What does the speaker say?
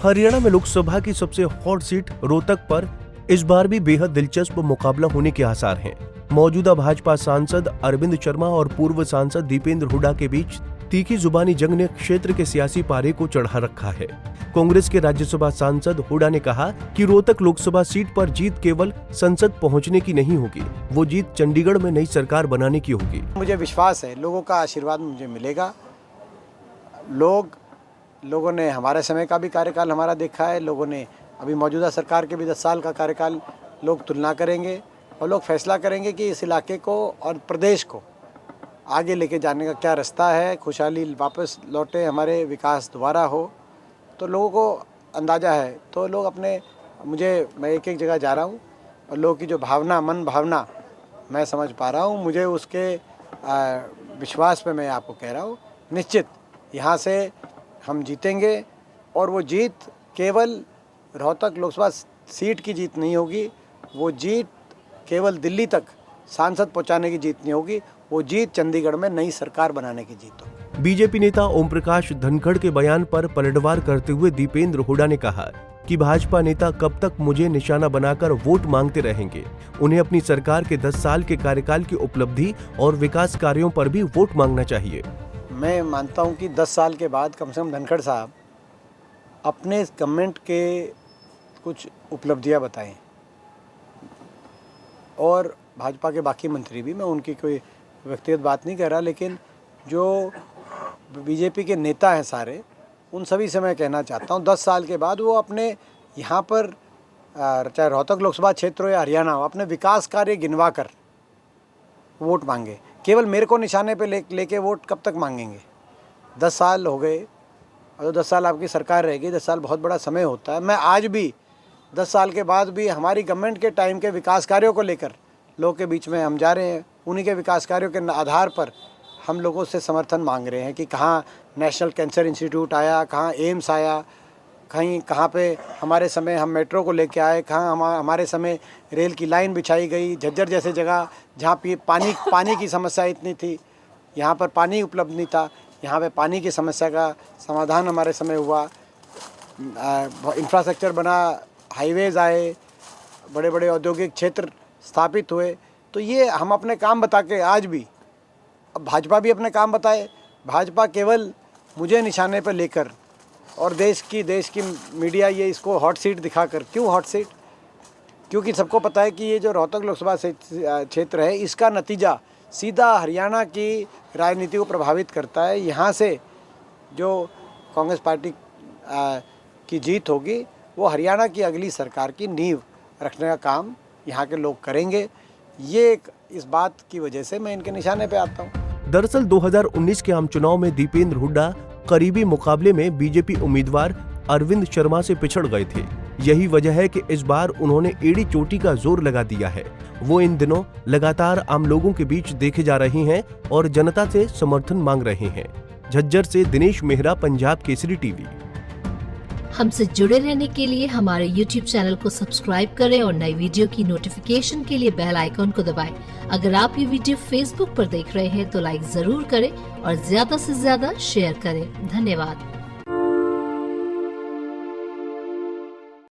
हरियाणा में लोकसभा की सबसे हॉट सीट रोहतक पर इस बार भी बेहद दिलचस्प मुकाबला होने के आसार हैं। मौजूदा भाजपा सांसद अरविंद शर्मा और पूर्व सांसद दीपेंद्र हुड्डा के बीच तीखी जुबानी जंग ने क्षेत्र के सियासी पारे को चढ़ा रखा है। कांग्रेस के राज्यसभा सांसद हुड्डा ने कहा कि रोहतक लोकसभा सीट पर जीत केवल संसद पहुंचने की नहीं होगी, वो जीत चंडीगढ़ में नई सरकार बनाने की होगी। मुझे विश्वास है लोगों का आशीर्वाद मुझे मिलेगा। लोगों ने हमारे समय का भी कार्यकाल हमारा देखा है, लोगों ने अभी मौजूदा सरकार के भी 10 साल का कार्यकाल लोग तुलना करेंगे और लोग फैसला करेंगे कि इस इलाके को और प्रदेश को आगे लेके जाने का क्या रास्ता है, खुशहाली वापस लौटे, हमारे विकास दोबारा हो, तो लोगों को अंदाज़ा है। तो लोग मैं एक एक जगह जा रहा हूँ और लोगों की जो भावना, मन भावना मैं समझ पा रहा हूँ। मुझे उसके विश्वास पे मैं आपको कह रहा हूँ, निश्चित यहाँ से हम जीतेंगे और वो जीत केवल रोहतक लोकसभा सीट की जीत नहीं होगी, वो जीत केवल दिल्ली तक सांसद पहुंचाने की जीत नहीं होगी, वो जीत चंडीगढ़ में नई सरकार बनाने की जीत होगी। बीजेपी नेता ओम प्रकाश धनखड़ के बयान पर पलटवार करते हुए दीपेंद्र हुड्डा ने कहा कि भाजपा नेता कब तक मुझे निशाना बनाकर वोट मांगते रहेंगे। उन्हें अपनी सरकार के 10 साल के कार्यकाल की उपलब्धि और विकास कार्यों पर भी वोट मांगना चाहिए। मैं मानता हूं कि 10 साल के बाद कम से कम धनखड़ साहब अपने गवर्नमेंट के कुछ उपलब्धियां बताएं और भाजपा के बाकी मंत्री भी, मैं उनकी कोई व्यक्तिगत बात नहीं कर रहा, लेकिन जो बीजेपी के नेता हैं सारे, उन सभी से मैं कहना चाहता हूं 10 साल के बाद वो अपने यहाँ पर चाहे रोहतक लोकसभा क्षेत्र हो या हरियाणा हो, अपने विकास कार्य गिनवा कर वोट मांगे। केवल मेरे को निशाने पे लेके वोट कब तक मांगेंगे? 10 साल हो गए और 10 साल आपकी सरकार रहेगी, 10 साल बहुत बड़ा समय होता है। मैं आज भी 10 साल के बाद भी हमारी गवर्नमेंट के टाइम के विकास कार्यों को लेकर लोगों के बीच में हम जा रहे हैं। उन्हीं के विकास कार्यों के आधार पर हम लोगों से समर्थन मांग रहे हैं कि कहाँ नेशनल कैंसर इंस्टीट्यूट आया, कहाँ एम्स आया, कहाँ पे हमारे समय हम मेट्रो को लेके आए, कहाँ हमारे समय रेल की लाइन बिछाई गई। झज्जर जैसे जगह जहाँ पे पानी की समस्या इतनी थी, यहाँ पर पानी उपलब्ध नहीं था, यहाँ पे पानी की समस्या का समाधान हमारे समय हुआ। इंफ्रास्ट्रक्चर बना, हाईवेज़ आए, बड़े बड़े औद्योगिक क्षेत्र स्थापित हुए। तो ये हम अपने काम बता के आज भी, अब भाजपा भी अपने काम बताए। भाजपा केवल मुझे निशाने पर लेकर और देश की मीडिया ये इसको हॉट सीट दिखाकर, क्यों हॉट सीट? क्योंकि सबको पता है कि ये जो रोहतक लोकसभा क्षेत्र है, इसका नतीजा सीधा हरियाणा की राजनीति को प्रभावित करता है। यहाँ से जो कांग्रेस पार्टी की जीत होगी, वो हरियाणा की अगली सरकार की नींव रखने का काम यहाँ के लोग करेंगे। इस बात की वजह से मैं इनके निशाने पे आता हूँ। दरअसल 2019 के आम चुनाव में दीपेंद्र हुड्डा करीबी मुकाबले में बीजेपी उम्मीदवार अरविंद शर्मा से पिछड़ गए थे। यही वजह है कि इस बार उन्होंने एड़ी चोटी का जोर लगा दिया है। वो इन दिनों लगातार आम लोगों के बीच देखे जा रहे हैं और जनता से समर्थन मांग रहे हैं। झज्जर से दिनेश मेहरा, पंजाब केसरी टीवी। हमसे जुड़े रहने के लिए हमारे YouTube चैनल को सब्सक्राइब करें और नई वीडियो की नोटिफिकेशन के लिए बेल आइकॉन को दबाएं। अगर आप ये वीडियो Facebook पर देख रहे हैं तो लाइक जरूर करें और ज्यादा से ज्यादा शेयर करें। धन्यवाद।